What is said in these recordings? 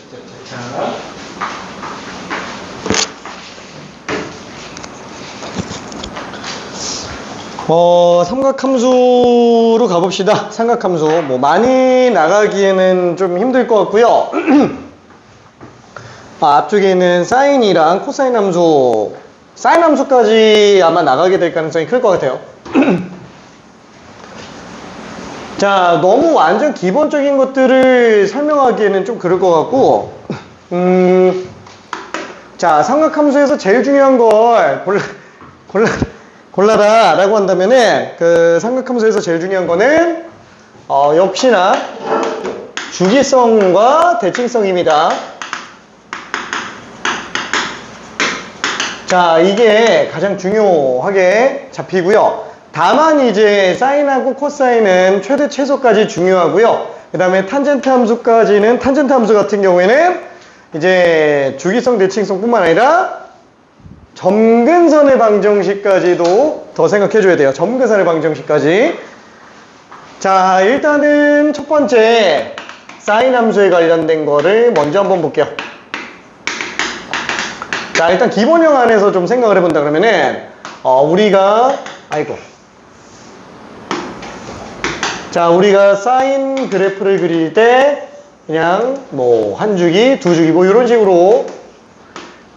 자. 삼각함수로 가봅시다. 삼각함수. 뭐, 많이 나가기에는 좀 힘들 것 같고요. 앞쪽에 있는 사인이랑 코사인 함수, 사인 함수까지 아마 나가게 될 가능성이 클 것 같아요. 자, 너무 완전 기본적인 것들을 설명하기에는 좀 그럴 것 같고, 자, 삼각함수에서 제일 중요한 걸 골라라 라고 한다면은, 그 삼각함수에서 제일 중요한 거는, 역시나 주기성과 대칭성입니다. 자, 이게 가장 중요하게 잡히고요. 다만 이제 사인하고 코사인은 최대 최소까지 중요하고요. 그 다음에 탄젠트 함수까지는, 탄젠트 함수 같은 경우에는 이제 주기성, 대칭성 뿐만 아니라 점근선의 방정식까지도 더 생각해 줘야 돼요. 점근선의 방정식까지. 자, 일단은 첫 번째 사인 함수에 관련된 거를 먼저 한번 볼게요. 자, 일단 기본형 안에서 좀 생각을 해본다 그러면은 우리가 사인 그래프를 그릴 때 그냥 뭐 한 주기, 두 주기 뭐 이런 식으로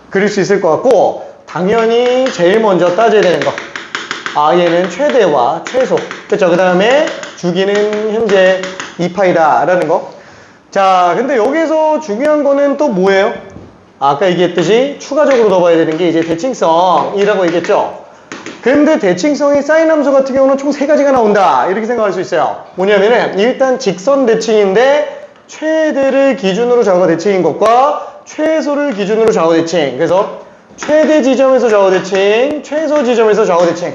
그릴 수 있을 것 같고, 당연히 제일 먼저 따져야 되는 거, 얘는 최대와 최소, 그쵸? 그 다음에 주기는 현재 2파이다 라는 거. 자, 근데 여기서 중요한 거는 또 뭐예요? 아까 얘기했듯이 추가적으로 더 봐야 되는 게 이제 대칭성이라고 얘기했죠. 근데 대칭성의 사인 함수 같은 경우는 총 3가지가 나온다 이렇게 생각할 수 있어요. 뭐냐면은 일단 직선 대칭인데 최대를 기준으로 좌우 대칭인 것과 최소를 기준으로 좌우 대칭. 그래서 최대 지점에서 좌우 대칭, 최소 지점에서 좌우 대칭.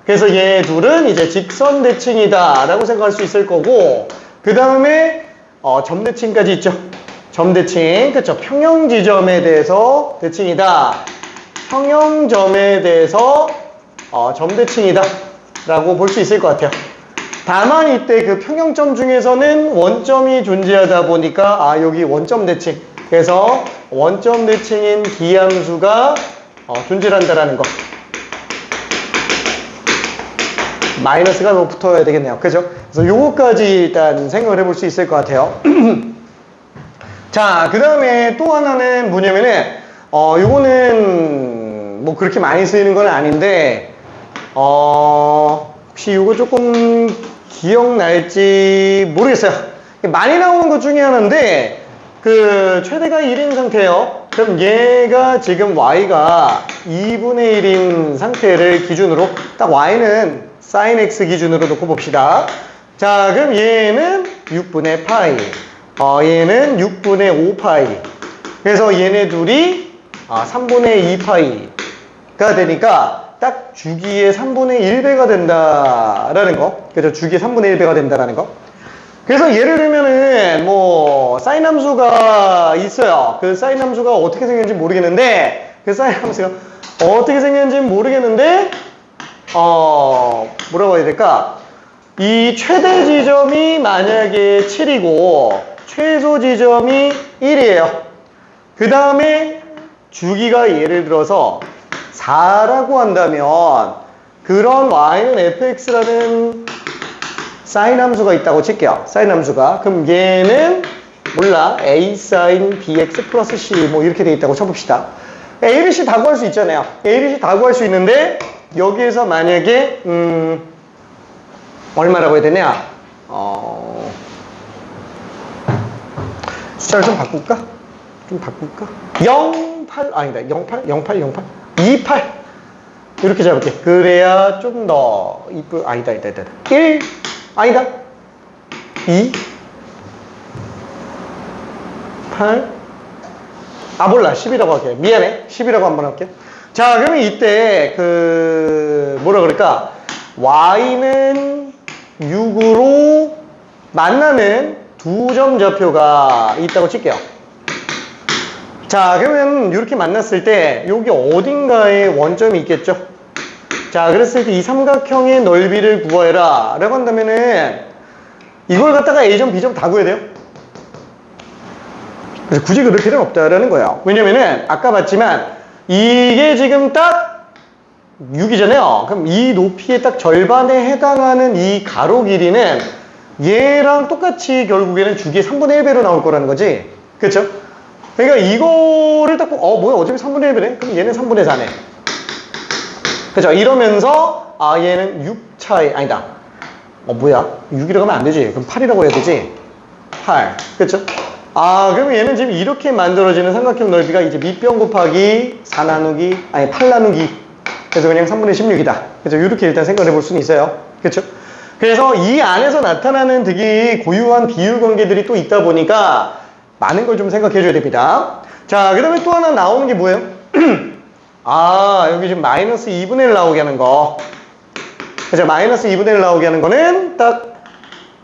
그래서 얘 둘은 이제 직선 대칭이다 라고 생각할 수 있을 거고, 그 다음에 점 대칭까지 있죠. 점 대칭, 그쵸? 평형 지점에 대해서 대칭이다. 평형점에 대해서 점 대칭이다 라고 볼 수 있을 것 같아요. 다만 이때 그 평형점 중에서는 원점이 존재하다 보니까 여기 원점 대칭, 그래서 원점 대칭인 기함수가 존재한다라는 거. 마이너스가 뭐 붙어야 되겠네요. 그죠? 그래서 요거까지 일단 생각을 해볼 수 있을 것 같아요. 자, 그 다음에 또 하나는 뭐냐면은, 요거는 뭐 그렇게 많이 쓰이는 건 아닌데, 혹시 요거 조금 기억날지 모르겠어요. 많이 나오는 것 중에 하나인데, 그 최대가 1인 상태예요. 그럼 얘가 지금 y가 2분의 1인 상태를 기준으로, 딱 y는 sin x 기준으로 놓고 봅시다. 자, 그럼 얘는 6분의 파이. 얘는 6분의 5파이. 그래서 얘네 둘이 3분의 2파이가 되니까 딱 주기의 3분의 1배가 된다라는 거. 그죠? 주기의 3분의 1배가 된다라는 거. 그래서 예를 들면은 뭐 사인 함수가 있어요. 그 사인 함수가 어떻게 생겼는지 모르겠는데, 뭐라고 해야 될까? 이 최대 지점이 만약에 7이고 최소 지점이 1이에요. 그 다음에 주기가 예를 들어서 4라고 한다면, 그런 y는 fx라는 사인 함수가 있다고 칠게요. 사인 함수가. 그럼 얘는 몰라, a sin bx 플러스 c 뭐 이렇게 돼 있다고 쳐봅시다. a, b, c 다 구할 수 있잖아요. a, b, c 다 구할 수 있는데, 여기에서 만약에 얼마라고 해야 되냐? 숫자를 좀 바꿀까? 08, 아니다. 08, 08, 08, 28. 이렇게 잡을게. 그래야 좀 더 아니다. 1, 아니다. 2, 8, 몰라. 10이라고 할게. 미안해. 10이라고 한번 할게. 자, 그러면 이때 뭐라 그럴까? y는 6으로 만나는 두 점 좌표가 있다고 칠게요. 자, 그러면 이렇게 만났을 때 여기 어딘가에 원점이 있겠죠? 자, 그랬을 때 이 삼각형의 넓이를 구해라 라고 한다면은 이걸 갖다가 A점, B점 다 구해야 돼요. 그래서 굳이 그럴 필요는 없다라는 거예요. 왜냐면은 아까 봤지만 이게 지금 딱 6이잖아요. 그럼 이 높이의 딱 절반에 해당하는 이 가로 길이는 얘랑 똑같이 결국에는 주기의 3분의 1배로 나올 거라는 거지. 그쵸? 그러니까 이거를 딱 보고 뭐야 어차피 3분의 1배네? 그럼 얘는 3분의 4네. 그쵸? 이러면서 얘는 6 차이 아니다. 뭐야? 6이라고 하면 안 되지. 그럼 8이라고 해야 되지. 8. 그쵸? 그럼 얘는 지금 이렇게 만들어지는 삼각형 넓이가 이제 밑변 곱하기 4 나누기, 8 나누기. 그래서 그냥 3분의 16이다. 그래서 이렇게 일단 생각을 해볼 수는 있어요. 그쵸? 그래서 이 안에서 나타나는 되게 고유한 비율 관계들이 또 있다 보니까 많은 걸 좀 생각해 줘야 됩니다. 자, 그 다음에 또 하나 나오는 게 뭐예요? 여기 지금 마이너스 2분의 1 나오게 하는 거. 그래서 마이너스 2분의 1 나오게 하는 거는 딱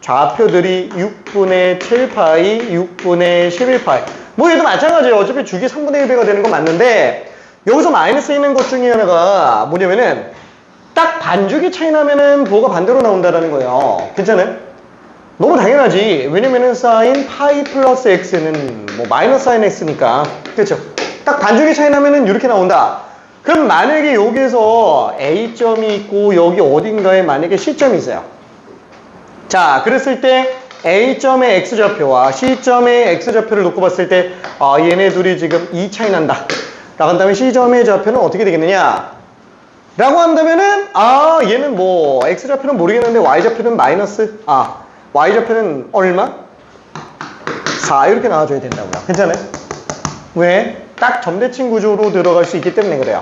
좌표들이 6분의 7파이, 6분의 11파이. 뭐 얘도 마찬가지예요. 어차피 주기 3분의 1배가 되는 건 맞는데 여기서 마이너스 있는 것 중에 하나가 뭐냐면은 딱 반주기 차이 나면은 뭐가 반대로 나온다라는 거예요. 괜찮아요? 너무 당연하지. 왜냐면은 사인 파이 플러스 x는 뭐 마이너스 사인 x니까. 그렇죠? 딱 반주기 차이 나면은 이렇게 나온다. 그럼 만약에 여기서 A점이 있고 여기 어딘가에 만약에 C점이 있어요. 자, 그랬을 때 A점의 X좌표와 C점의 X좌표를 놓고 봤을 때 얘네 둘이 지금 2 차이 난다. 라고 한다면 C점의 좌표는 어떻게 되겠느냐? 라고 한다면은 얘는 뭐 X좌표는 모르겠는데 Y좌표는 마이너스 Y좌표는 얼마? 4 이렇게 나와줘야 된다고요. 괜찮아요? 왜? 딱 점대칭 구조로 들어갈 수 있기 때문에 그래요.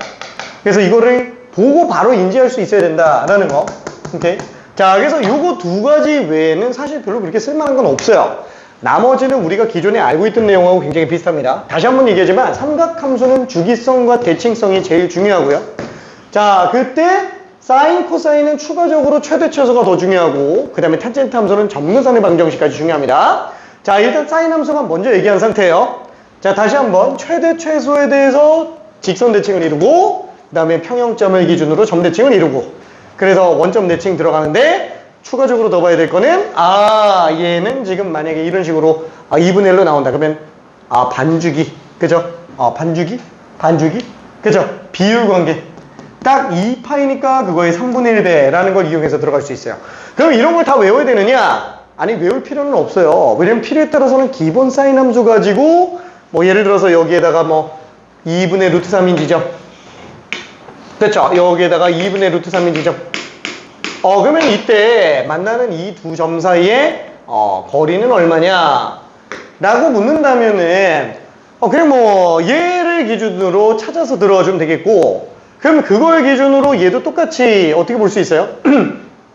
그래서 이거를 보고 바로 인지할 수 있어야 된다라는 거. 오케이? 자, 그래서 요거 두 가지 외에는 사실 별로 그렇게 쓸만한 건 없어요. 나머지는 우리가 기존에 알고 있던 내용하고 굉장히 비슷합니다. 다시 한번 얘기하지만 삼각함수는 주기성과 대칭성이 제일 중요하고요. 자, 그때 사인, 코사인은 추가적으로 최대 최소가 더 중요하고 그 다음에 탄젠트 함수는 점근선의 방정식까지 중요합니다. 자, 일단 사인 함수만 먼저 얘기한 상태예요. 자, 다시 한번 최대 최소에 대해서 직선 대칭을 이루고 그 다음에 평형점을 기준으로 점 대칭을 이루고 그래서 원점 대칭 들어가는데 추가적으로 더 봐야 될 거는 얘는 지금 만약에 이런 식으로 2분의 1로 나온다. 그러면 반주기. 그죠? 반주기? 그죠? 비율 관계. 딱 2파이니까 그거의 3분의 1배라는 걸 이용해서 들어갈 수 있어요. 그럼 이런 걸 다 외워야 되느냐? 아니, 외울 필요는 없어요. 왜냐면 필요에 따라서는 기본 사인 함수 가지고 뭐 예를 들어서 여기에다가 뭐 2분의 루트 3인 지점. 그렇죠? 여기에다가 2분의 루트 3인 지점. 그러면 이때 만나는 이 두 점 사이에 거리는 얼마냐? 라고 묻는다면은 그냥 뭐 얘를 기준으로 찾아서 들어가주면 되겠고 그럼 그걸 기준으로 얘도 똑같이 어떻게 볼 수 있어요?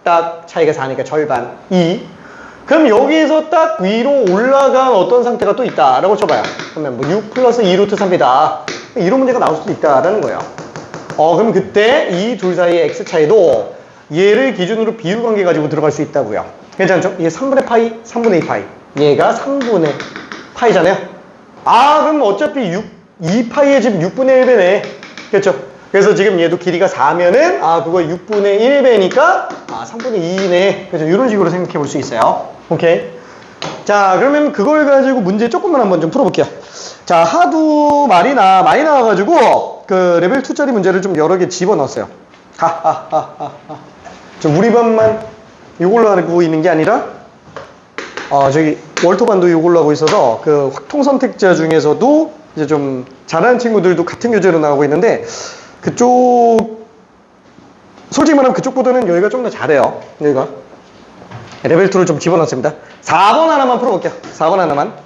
딱 차이가 4니까 절반 2. 그럼 여기에서 딱 위로 올라간 어떤 상태가 또 있다라고 쳐봐요. 그러면 뭐 6 플러스 2 루트 3이다. 이런 문제가 나올 수도 있다라는 거예요. 그럼 그때 이 둘 사이의 x 차이도 얘를 기준으로 비율 관계 가지고 들어갈 수 있다고요. 괜찮죠? 얘 3분의 파이, 3분의 2파이. 얘가 3분의 파이잖아요. 그럼 어차피 2파이에 지금 6분의 1배네. 그렇죠? 그래서 지금 얘도 길이가 4면은 그거 6분의 1배니까 3분의 2네. 그래서 이런 식으로 생각해 볼 수 있어요. 오케이. 자, 그러면 그걸 가지고 문제 조금만 한번 좀 풀어볼게요. 자, 하도 많이 나와가지고 그 레벨 2짜리 문제를 좀 여러 개 집어넣었어요. 우리 반만 이걸로 하고 있는 게 아니라 저기 월터반도 이걸로 하고 있어서 그 확통 선택자 중에서도 이제 좀 잘하는 친구들도 같은 교재로 나오고 있는데 그쪽 솔직히 말하면 그쪽보다는 여기가 좀 더 잘해요. 여기가 레벨 2를 좀 집어넣습니다. 4번 하나만 풀어볼게요. 4번 하나만.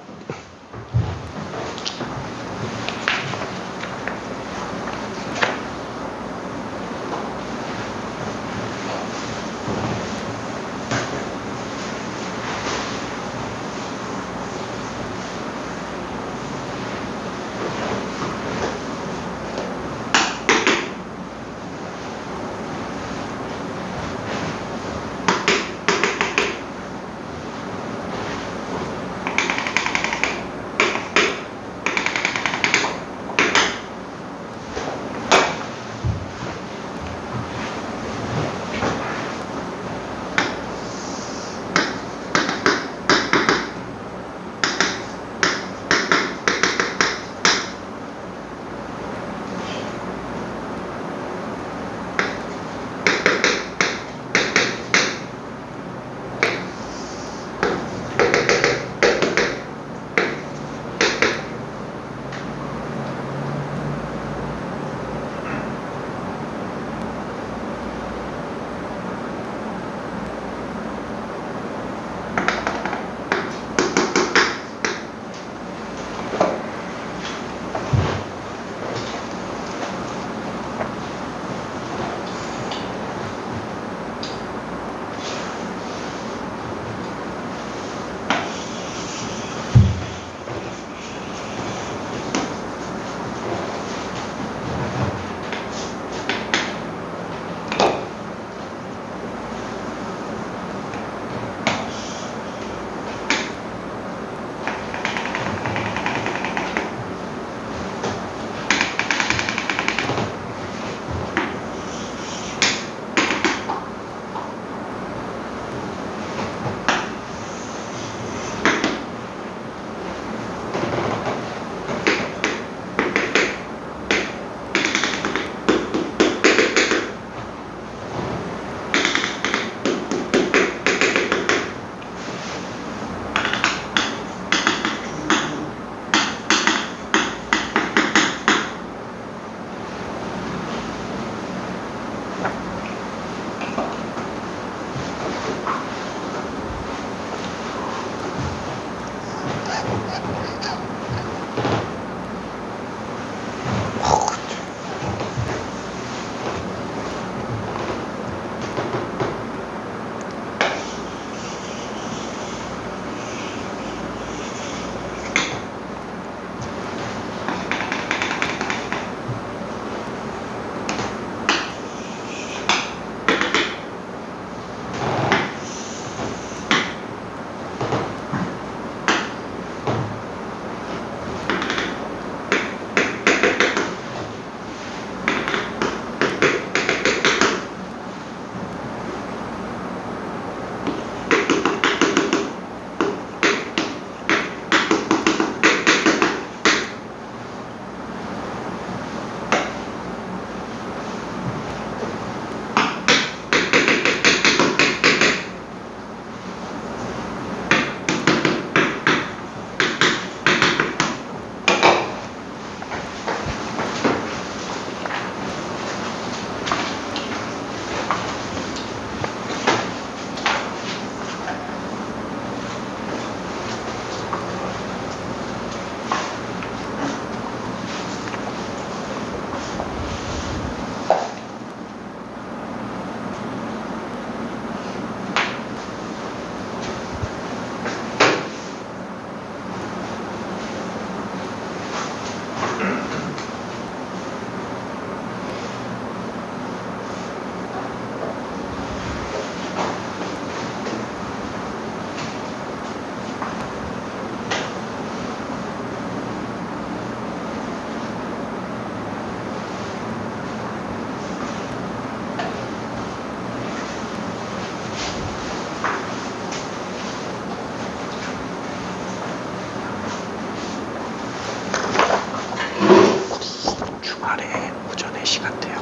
시간대요.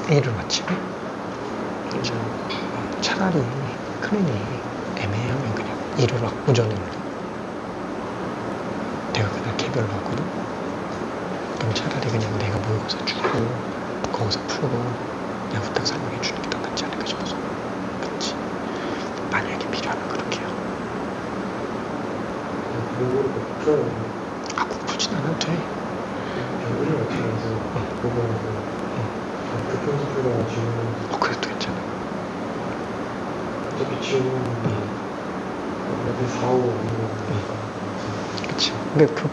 일요일 아침에? 그렇죠. 차라리 클린이 애매하면 그냥 일요일 오전에 내가 그날 개별로 하거든. 그럼 차라리 그냥 내가 모의고사 주고 거기서 풀고 내가 후딱 설명해 주는 게 더 낫지 않을까 싶어서. 그렇지. 만약에 필요하면 그렇게 해요. 아, 꼭 풀진 않아도 돼. 그래도 괜찮아. 어차피 지금 여기 4, 5 그치. 근데 그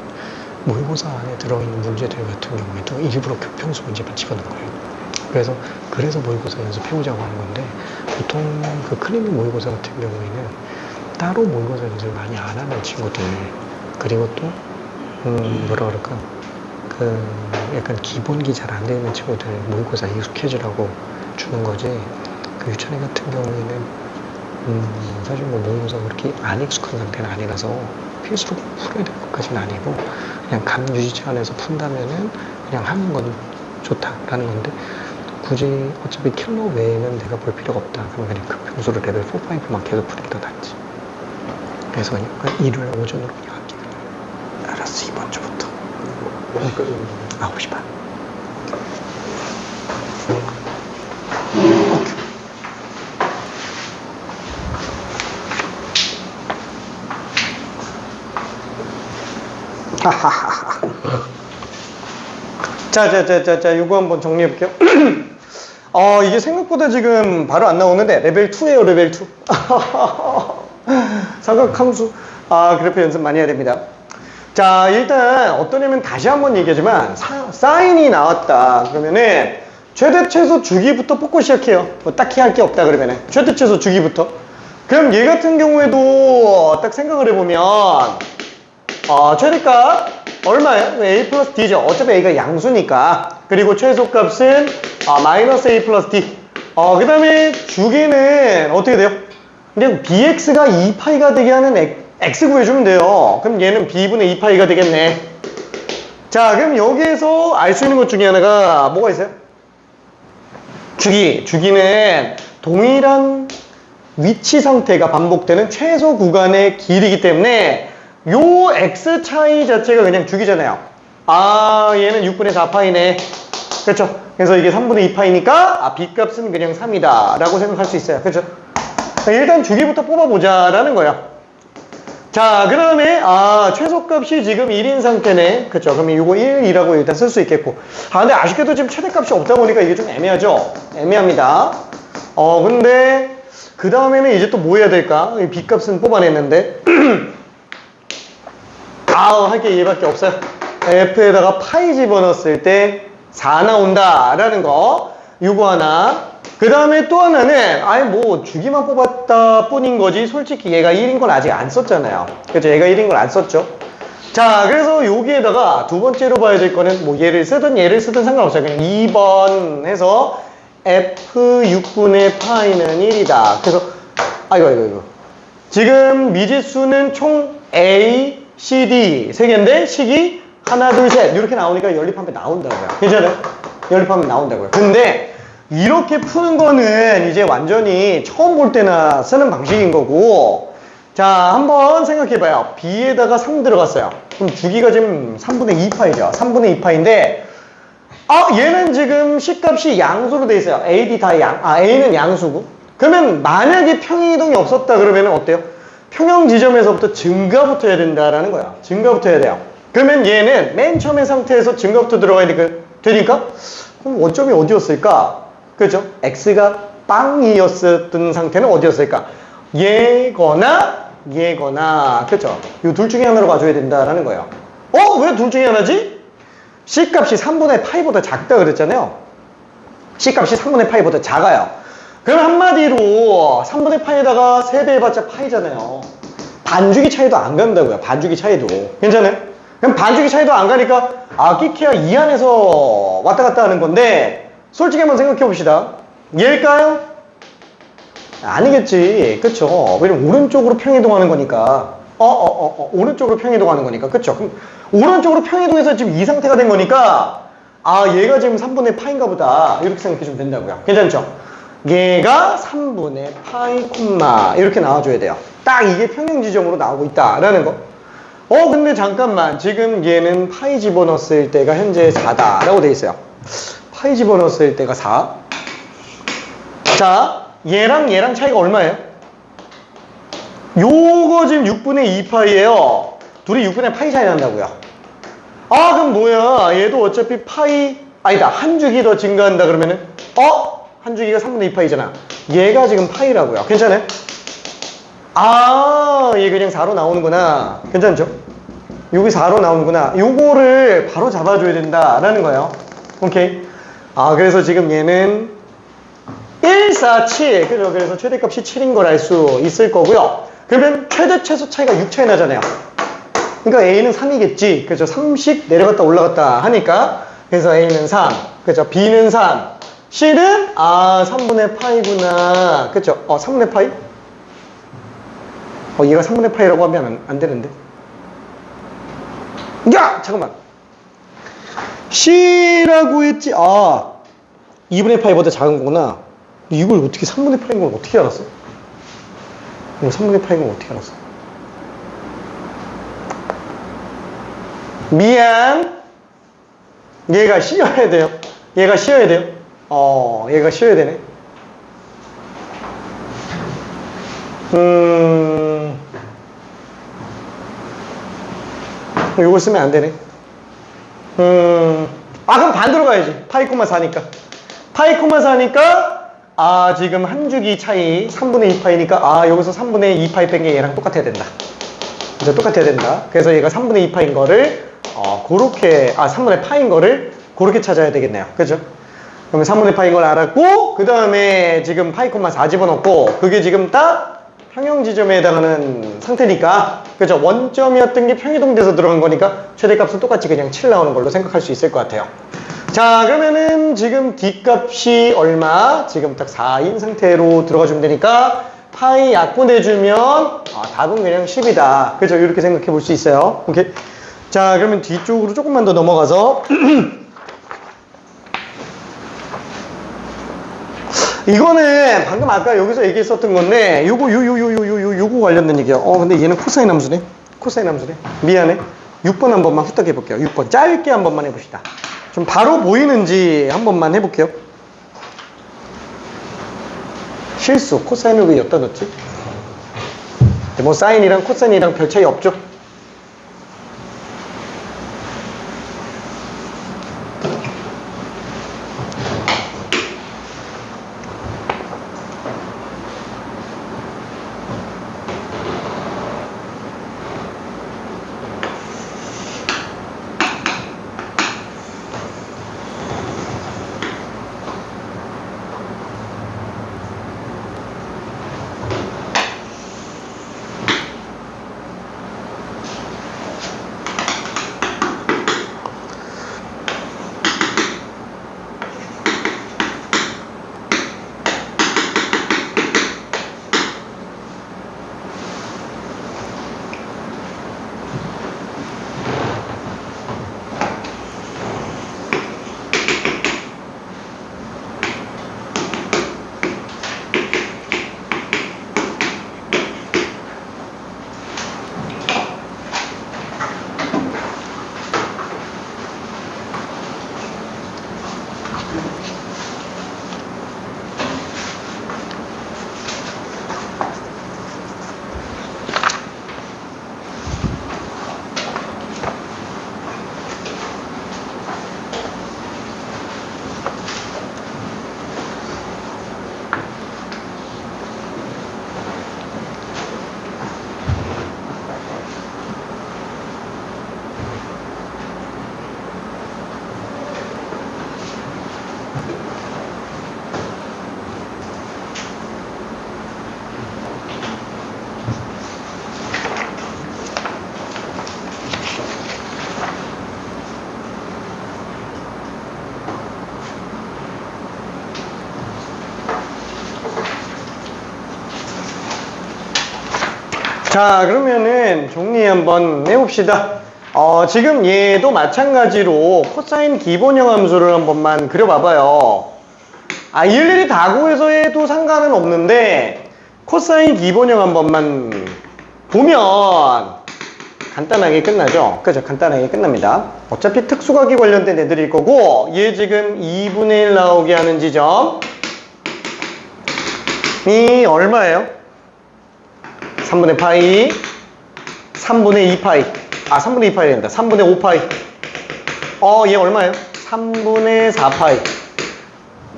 모의고사 안에 들어있는 문제들 같은 경우에도 일부러 교평수 문제만 집어넣은 거예요. 그래서 모의고사 연습해보자고 하는 건데, 보통 그 클리닉 모의고사 같은 경우에는 따로 모의고사 연습을 많이 안 하는 친구들, 그리고 또 뭐라 그럴까, 그 약간 기본기 잘 안 되는 친구들 모의고사 익숙해지라고 주는 거지. 그 유찬이 같은 경우에는 사실 뭐 모의고사가 그렇게 안 익숙한 상태는 아니라서 필수로 풀어야 될 것까지는 아니고, 그냥 감 유지치 안에서 푼다면은 그냥 하는 건 좋다라는 건데, 굳이 어차피 킬러 외에는 내가 볼 필요가 없다 그러면 그냥 그 평소를 레벨 4, 5만 계속 푸는 게 더 낫지. 그래서 그냥 일요일 오전으로 그냥 할게. 알았어. 이번 주부터 몇 시까지? 9시 반. 하하하하. 자, 요거 한번 정리해볼게요. 이게 생각보다 지금 바로 안 나오는데, 레벨 2에요, 레벨 2. 삼각함수. 그래프 연습 많이 해야 됩니다. 자, 일단, 어떠냐면 다시 한번 얘기하지만, 사인이 나왔다. 그러면은, 최대 최소 주기부터 뽑고 시작해요. 뭐 딱히 할 게 없다, 그러면은. 최대 최소 주기부터. 그럼 얘 같은 경우에도 딱 생각을 해보면, 최대값 얼마예요? a 플러스 d죠. 어차피 a가 양수니까. 그리고 최소값은 마이너스 a 플러스 d. 그 다음에 주기는 어떻게 돼요? 그냥 bx가 2파이가 되게 하는 x 구해주면 돼요. 그럼 얘는 b분의 2파이가 되겠네. 자, 그럼 여기에서 알 수 있는 것 중에 하나가 뭐가 있어요? 주기는 동일한 위치 상태가 반복되는 최소 구간의 길이기 때문에 요 x 차이 자체가 그냥 주기잖아요. 얘는 6분의 4파이네. 그렇죠? 그래서 이게 3분의 2파이니까 b 값은 그냥 3이다 라고 생각할 수 있어요. 그렇죠? 일단 주기부터 뽑아보자 라는 거예요. 자, 그 다음에 최소값이 지금 1인 상태네. 그렇죠? 그럼 이거 1이라고 일단 쓸 수 있겠고. 근데 아쉽게도 지금 최대값이 없다 보니까 이게 좀 애매하죠? 애매합니다. 근데 그 다음에는 이제 또 뭐 해야 될까? b 값은 뽑아냈는데 할 게 얘밖에 없어요. f에다가 파이 집어넣었을 때 4 나온다 라는 거. 요거 하나. 그 다음에 또 하나는 뭐 주기만 뽑았다 뿐인 거지 솔직히 얘가 1인 걸 아직 안 썼잖아요. 그렇죠? 얘가 1인 걸 안 썼죠. 자, 그래서 여기에다가 두 번째로 봐야 될 거는 뭐 얘를 쓰든 상관없어요. 그냥 2번 해서 f6분의 파이는 1이다. 그래서 이거 지금 미지수는 총 a, c, d 3개인데 식이 하나, 둘, 셋 이렇게 나오니까 연립하면 나온다고요. 괜찮아요? 연립하면 나온다고요. 근데 이렇게 푸는 거는 이제 완전히 처음 볼 때나 쓰는 방식인 거고, 자, 한번 생각해봐요. b에다가 3 들어갔어요. 그럼 주기가 지금 3분의 2파이죠. 3분의 2파인데 얘는 지금 C값이 양수로 돼 있어요. A, D 다 A는 양수고. 그러면 만약에 평행이동이 없었다 그러면 어때요? 평형 지점에서부터 증가부터 해야 된다라는 거야. 증가부터 해야 돼요. 그러면 얘는 맨 처음의 상태에서 증가부터 들어가야 되니까 그럼 원점이 어디였을까? 그렇죠? X가 빵이었던 상태는 어디였을까? 얘거나 그렇죠? 이 둘 중에 하나로 가져야 된다라는 거예요. 왜 둘 중에 하나지? C값이 3분의 파이보다 작다 그랬잖아요. C값이 3분의 파이보다 작아요. 그럼 한마디로 3분의 파이에다가 3배 해봤자 파이잖아요. 반주기 차이도 안 간다고요. 반주기 차이도. 괜찮아요? 그럼 반주기 차이도 안 가니까 끼키야 이 안에서 왔다 갔다 하는 건데 솔직히 한번 생각해 봅시다. 얘일까요? 아니겠지. 그쵸? 왜냐면 오른쪽으로 평이동하는 거니까. 오른쪽으로 평이동하는 거니까. 그쵸? 그럼 오른쪽으로 평이동해서 지금 이 상태가 된 거니까 아, 얘가 지금 3분의 파인가 보다. 이렇게 생각해 주면 된다고요. 괜찮죠? 얘가 3분의 파이 콤마 이렇게 나와줘야 돼요. 딱 이게 평행 지점으로 나오고 있다라는 거. 근데 잠깐만. 지금 얘는 파이 집어넣었을 때가 현재 4다라고 돼 있어요. 파이 집어넣었을 때가 4. 자, 얘랑 차이가 얼마예요? 요거 지금 6분의 2파이예요. 둘이 6분의 파이 차이 난다고요. 아, 그럼 뭐야? 얘도 어차피 파이, 아니다. 한 주기 더 증가한다 그러면은, 한 주기가 3분의 2파이잖아. 얘가 지금 파이라고요. 괜찮아요? 아, 얘 그냥 4로 나오는구나. 괜찮죠? 여기 4로 나오는구나. 요거를 바로 잡아줘야 된다라는 거예요. 오케이. 아, 그래서 지금 얘는 1, 4, 7. 그죠? 그래서 최대값이 7인 걸 알 수 있을 거고요. 그러면 최대 최소 차이가 6 차이 나잖아요. 그러니까 A는 3이겠지. 그죠? 3씩 내려갔다 올라갔다 하니까. 그래서 A는 3. 그죠? B는 3. C는 3분의 파이구나. 그죠? 3분의 파이? 얘가 3분의 파이라고 하면 안 되는데. 야! 잠깐만. C라고 했지. 2분의 파이보다 작은 거구나. 이걸 어떻게 3분의 파이인 걸 어떻게 알았어? 이거 3분의 파이인 걸 어떻게 알았어? 미안. 얘가 쉬어야 돼요. 얘가 쉬어야 돼요. 얘가 쉬어야 되네. 이거 쓰면 안 되네. 그럼 반대로 가야지. 파이 콤마 4니까. 파이 콤마 4니까, 지금 한 주기 차이 3분의 2파이니까, 여기서 3분의 2파이 뺀 게 얘랑 똑같아야 된다. 이제 똑같아야 된다. 그래서 얘가 3분의 2파인 거를, 그렇게, 3분의 파인 거를 그렇게 찾아야 되겠네요. 그죠? 그러면 3분의 파인 걸 알았고, 그 다음에 지금 파이 콤마 4 집어넣고, 그게 지금 딱 평형 지점에 해당하는 상태니까, 그죠? 원점이었던 게 평이동돼서 들어간 거니까 최대값은 똑같이 그냥 7 나오는 걸로 생각할 수 있을 것 같아요. 자, 그러면은 지금 D값이 얼마? 지금 딱 4인 상태로 들어가 주면 되니까 파이 약분해주면 답은 그냥 10이다. 그죠? 이렇게 생각해 볼 수 있어요. 오케이. 자, 그러면 뒤쪽으로 조금만 더 넘어가서 이거는 방금 아까 여기서 얘기했었던 건데 요거 관련된 얘기야. 근데 얘는 코사인 함수네. 코사인 함수네. 미안해. 6번 한 번만 후딱 해볼게요. 6번 짧게 한 번만 해봅시다. 좀 바로 보이는지 한 번만 해볼게요. 실수. 코사인을 왜 여기다 넣었지? 뭐 사인이랑 코사인이랑 별 차이 없죠? 자, 그러면은 정리 한번 해봅시다. 지금 얘도 마찬가지로 코사인 기본형 함수를 한 번만 그려봐봐요. 일일이 다 구해서 해도 상관은 없는데 코사인 기본형 한 번만 보면 간단하게 끝나죠? 그죠? 간단하게 끝납니다. 어차피 특수각이 관련된 애들일 거고 얘 지금 2분의 1 나오게 하는 지점이 얼마예요? 3분의 파이 3분의 2파이 3분의 2파이 된다. 3분의 5파이 얘 얼마예요? 3분의 4파이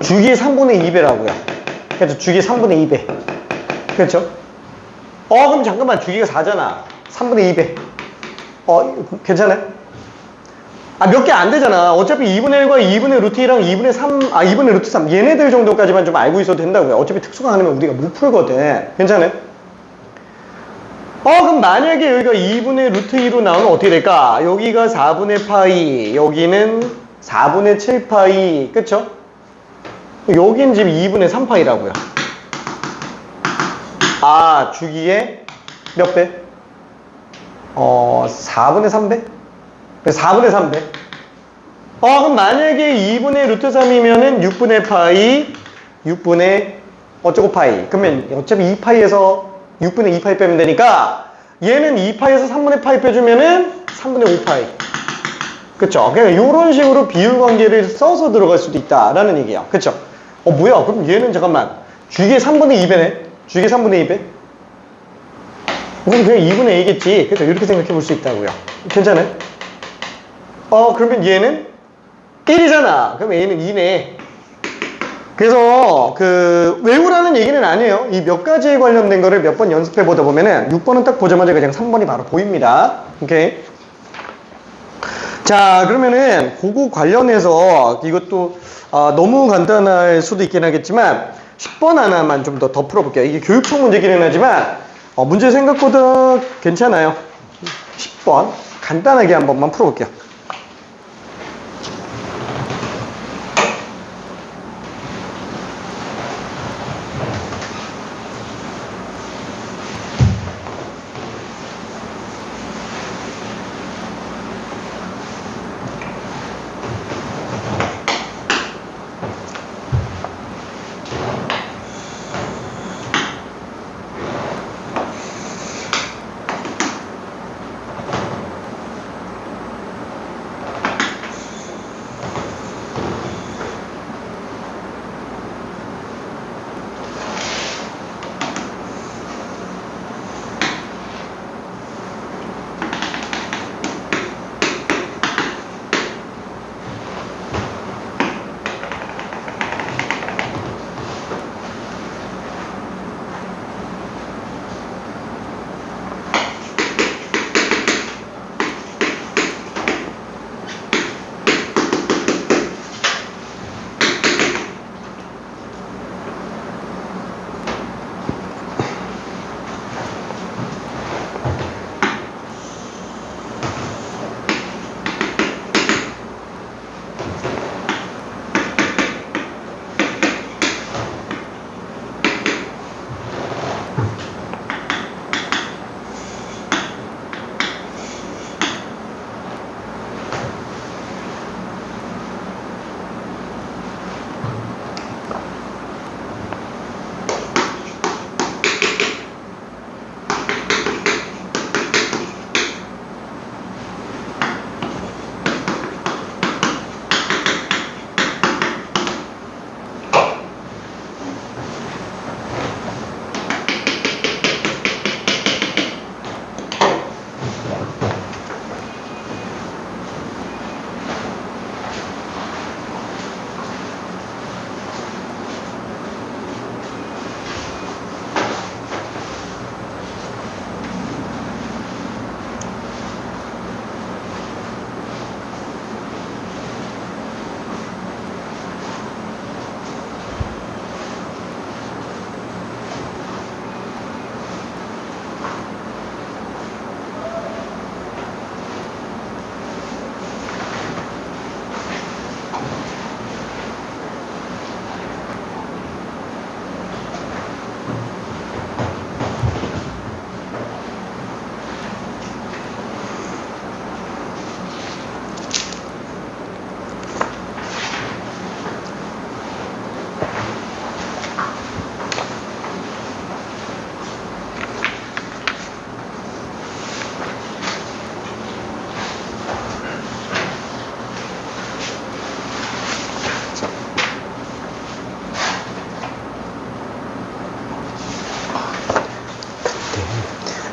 주기의 3분의 2배라고요. 그렇죠? 주기의 3분의 2배. 그렇죠? 그럼 잠깐만 주기가 4잖아. 3분의 2배. 괜찮아요? 몇 개 안 되잖아. 어차피 2분의 1과 2분의 루트 2랑 2분의 3, 2분의 루트 3 얘네들 정도까지만 좀 알고 있어도 된다고요. 어차피 특수가 아니면 우리가 못 풀거든. 괜찮아요? 그럼 만약에 여기가 2분의 루트 2로 나오면 어떻게 될까? 여기가 4분의 파이, 여기는 4분의 7파이, 그쵸? 여긴 지금 2분의 3파이라고요. 주기에 몇 배? 4분의 3배? 4분의 3배. 그럼 만약에 2분의 루트 3이면은 6분의 파이, 6분의 어쩌고 파이. 그러면 어차피 2파이에서 6분의 2파이 빼면 되니까 얘는 2파이에서 3분의 파이 빼주면은 3분의 5파이. 그쵸? 그러니까 이런 식으로 비율 관계를 써서 들어갈 수도 있다라는 얘기야. 그쵸? 뭐야? 그럼 얘는 잠깐만. 주기의 3분의 2배네? 주기의 3분의 2배? 그럼 그냥 2분의 2겠지. 그래서 이렇게 생각해 볼 수 있다고요. 괜찮아요? 그러면 얘는 1이잖아. 그럼 얘는 2네. 그래서 외우라는 얘기는 아니에요. 이 몇 가지에 관련된 거를 몇 번 연습해 보다 보면은 6번은 딱 보자마자 그냥 3번이 바로 보입니다. 오케이. 자, 그러면은 그거 관련해서 이것도 너무 간단할 수도 있긴 하겠지만 10번 하나만 좀 더 풀어볼게요. 이게 교육청 문제기는 하지만 문제 생각보다 괜찮아요. 10번 간단하게 한 번만 풀어볼게요.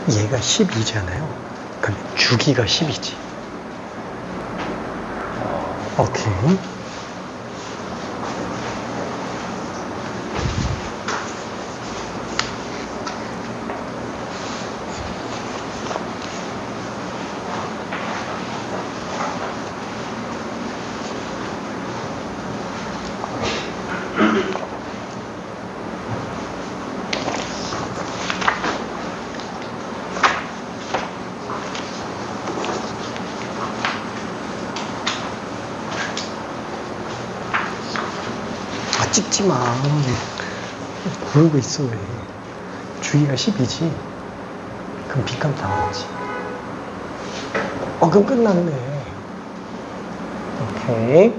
얘가 12잖아요. 그럼 주기가 10이지. 오케이. 아, 찍지 마. 그러고 있어, 왜. 주기가 10이지. 그럼 빗감 당하지. 그럼 끝났네. 오케이.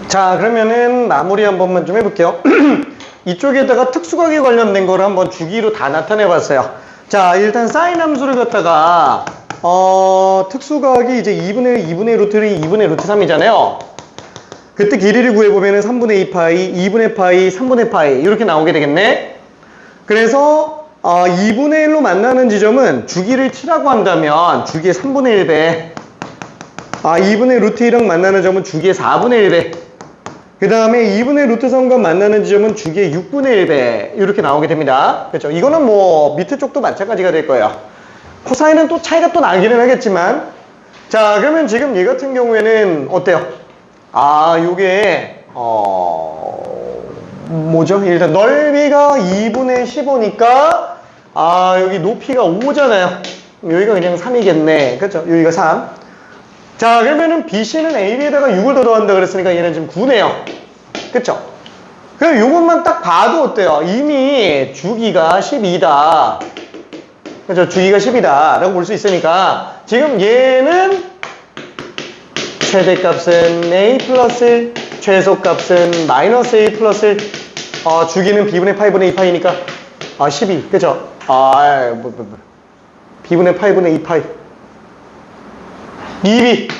자, 그러면은 마무리 한 번만 좀 해볼게요. 이쪽에다가 특수각에 관련된 거를 한번 주기로 다 나타내 봤어요. 자, 일단 사인 함수를 갖다가 특수각이 이제 2분의 2분의 루트 2, 2분의 루트 3이잖아요. 그때 길이를 구해보면은 3분의 2 파이, 2분의 파이, 3분의 파이 이렇게 나오게 되겠네. 그래서 2분의 1로 만나는 지점은 주기를 치라고 한다면 주기의 3분의 1배, 2분의 루트 1랑 만나는 점은 주기의 4분의 1배. 그 다음에 2분의 루트 3과 만나는 지점은 주기의 6분의 1배 이렇게 나오게 됩니다. 그렇죠? 이거는 뭐 밑에 쪽도 마찬가지가 될 거예요. 코사인은 또 차이가 또 나기는 하겠지만 자 그러면 지금 얘 같은 경우에는 어때요? 아 요게 뭐죠? 일단 넓이가 2분의 15니까 아 여기 높이가 5잖아요. 여기가 그냥 3이겠네. 그렇죠? 여기가 3. 자 그러면은 BC는 AB에다가 6을 더 더한다 그랬으니까 얘는 지금 9네요. 그쵸? 그럼 요것만 딱 봐도 어때요? 이미 주기가 12다. 그죠? 주기가 10이다 라고 볼 수 있으니까 지금 얘는 최대값은 A 플러스 최소값은 마이너스 A 플러스 주기는 B분의 파이분의 2파이니까 12 그죠? B분의 파이분의 2파이 2B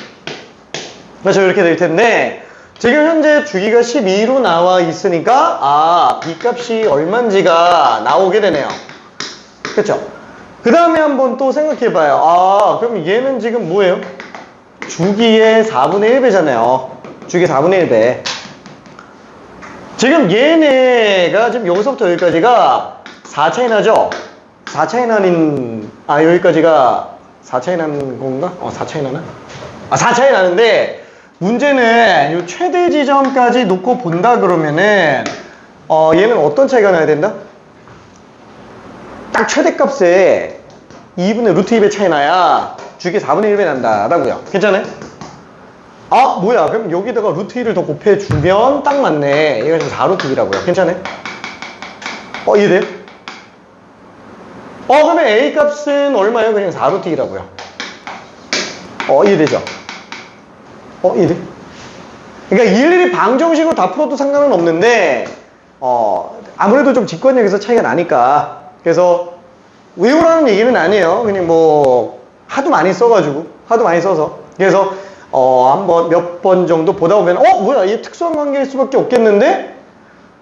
그렇죠 이렇게 될 텐데 지금 현재 주기가 12로 나와 있으니까 B값이 얼만지가 나오게 되네요. 그렇죠? 그 다음에 한번 또 생각해봐요. 그럼 얘는 지금 뭐예요? 주기의 4분의 1배잖아요. 주기의 4분의 1배. 지금 얘네가 지금 여기서부터 여기까지가 4차이 나죠? 4차이 나는, 여기까지가 4차이 나는 건가? 4차이 나나? 4차이 나는데, 문제는 이 최대 지점까지 놓고 본다 그러면은, 얘는 어떤 차이가 나야 된다? 딱 최대값에 2분의 루트 2배 차이 나야 주기의 4분의 1배 난다라고요. 괜찮아요? 뭐야 그럼 여기다가 루트 2를 더 곱해주면 딱 맞네. 얘가 지금 4루트 2라고요. 괜찮아요? 이해돼요? 그러면 A 값은 얼마예요? 그냥 4루트 2라고요. 이해되죠? 이해돼? 그러니까 일일이 방정식으로 다 풀어도 상관은 없는데 아무래도 좀 직관력에서 차이가 나니까 그래서 외우라는 얘기는 아니에요. 그냥 뭐 하도 많이 써가지고 하도 많이 써서 그래서 한번 몇 번 정도 보다 보면 뭐야 얘 특수한 관계일 수밖에 없겠는데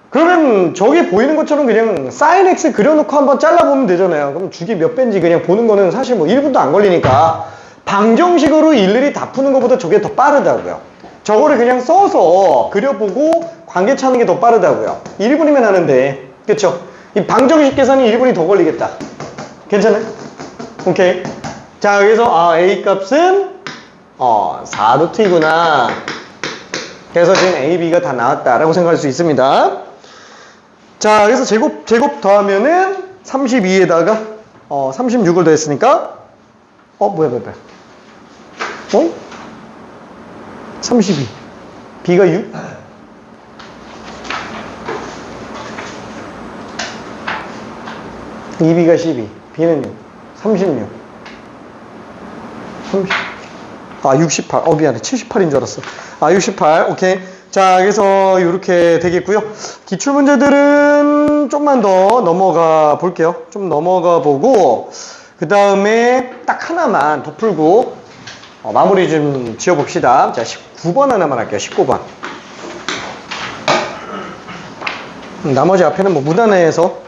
그러면 저기 보이는 것처럼 그냥 sin x 그려놓고 한번 잘라보면 되잖아요. 그럼 주기 몇 배인지 그냥 보는 거는 사실 뭐 1분도 안 걸리니까 방정식으로 일일이 다 푸는 것보다 저게 더 빠르다고요. 저거를 그냥 써서 그려보고 관계 찾는 게 더 빠르다고요. 1분이면 하는데 그쵸? 이 방정식 계산이 1분이 더 걸리겠다. 괜찮아요? 오케이. 자, 그래서 A 값은 4루트이구나. 그래서 지금 A, B가 다 나왔다라고 생각할 수 있습니다. 자, 그래서 제곱 더하면은 32에다가 36을 더했으니까 뭐야 32 B가 6 2B가 12 B는 6 36 68 미안해 78인 줄 알았어 68 오케이. 자 그래서 이렇게 되겠고요. 기출문제들은 좀만 더 넘어가 볼게요. 좀 넘어가 보고 그 다음에 딱 하나만 더 풀고 마무리 좀 지어 봅시다. 자 19번 하나만 할게요. 19번 나머지 앞에는 뭐 무단해서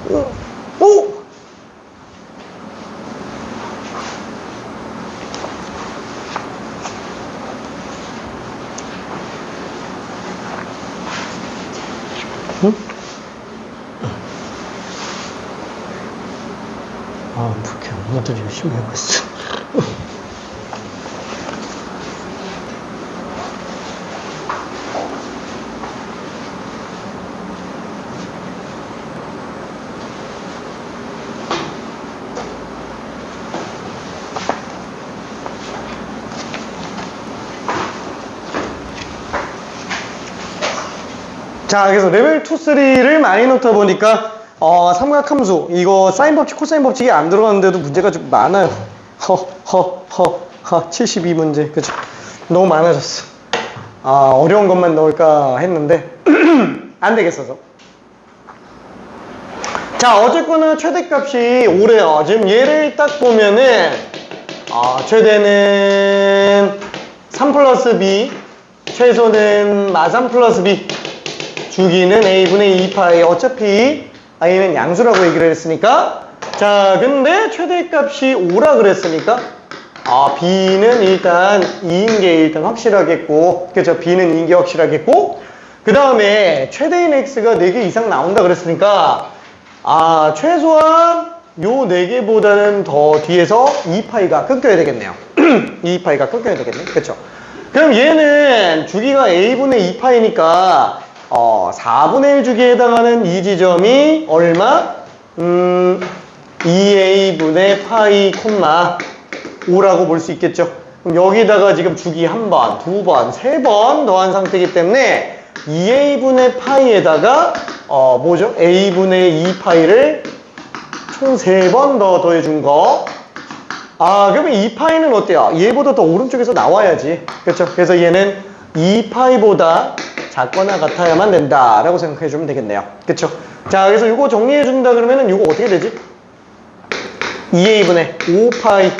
오! 응? 아, 그렇게 엄마들이 열심히 하고 있어. 자, 그래서 레벨 2, 3를 많이 넣다 보니까 삼각함수 이거 사인 법칙, 코사인 법칙이 안 들어가는데도 문제가 좀 많아요. 72문제 그죠? 너무 많아졌어. 어려운 것만 넣을까 했는데 안 되겠어서. 자, 어쨌거나 최대값이 오래요. 지금 얘를 딱 보면은 최대는 3 플러스 b, 최소는 마3 플러스 b, 주기는 a분의 2파이. 어차피 a는 양수라고 얘기를 했으니까. 자, 근데 최대값이 5라 그랬으니까 b는 일단 2인 게 일단 확실하겠고, 그죠? b는 2인 게 확실하겠고, 그 다음에 최대인 x가 4개 이상 나온다 그랬으니까 최소한 요 4개보다는 더 뒤에서 2파이가 끊겨야 되겠네요. 2파이가 끊겨야 되겠네. 그쵸? 그럼 얘는 주기가 a분의 2파이니까 4분의 1 주기에 해당하는 이 지점이 얼마? 2a분의 파이 콤마 5라고 볼 수 있겠죠. 그럼 여기다가 지금 주기 한 번, 두 번, 세 번 더한 상태이기 때문에 2a분의 파이에다가 뭐죠? a분의 2파이를 총 3번 더 더해준 거. 그러면 2파이는 어때요? 얘보다 더 오른쪽에서 나와야지. 그렇죠? 그래서 얘는 2파이보다 작거나 같아야만 된다라고 생각해 주면 되겠네요. 그쵸? 자, 그래서 이거 정리해 준다 그러면은 이거 어떻게 되지? 2a분의 5파이.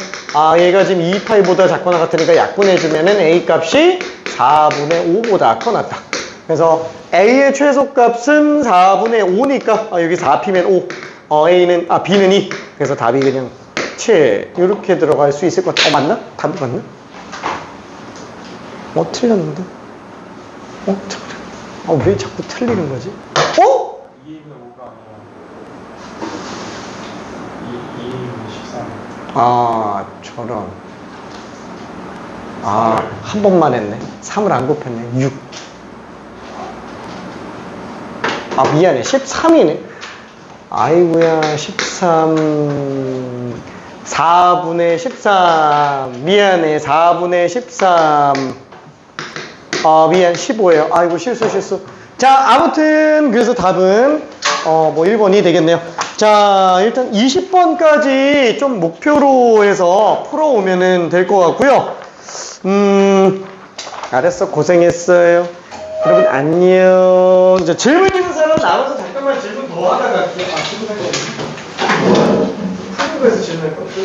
얘가 지금 2파이보다 작거나 같으니까 약분해 주면은 a 값이 4분의 5보다 커났다. 그래서 a의 최소값은 4분의 5니까 여기 4p면 5. b는 2. 그래서 답이 그냥 7. 이렇게 들어갈 수 있을 것 같아. 맞나? 답이 맞나? 틀렸는데? 왜 자꾸 틀리는 거지? 2분의 5가 아니라 2분의 13. 저런. 한 번만 했네. 3을 안 곱했네. 6. 미안해. 13이네. 아이고야, 13. 4분의 13. 미안해. 4분의 13. 미안, 15예요. 아이고, 실수. 자, 아무튼 그래서 답은 1번이 되겠네요. 자, 일단 20번까지 좀 목표로 해서 풀어오면은 될 것 같고요. 알았어. 고생했어요. 여러분 안녕. 자, 질문 있는 사람 나와서 잠깐만 질문 더 하다가 갈게요. 질문할 거 없어. 한국에서 질문할 거 없어.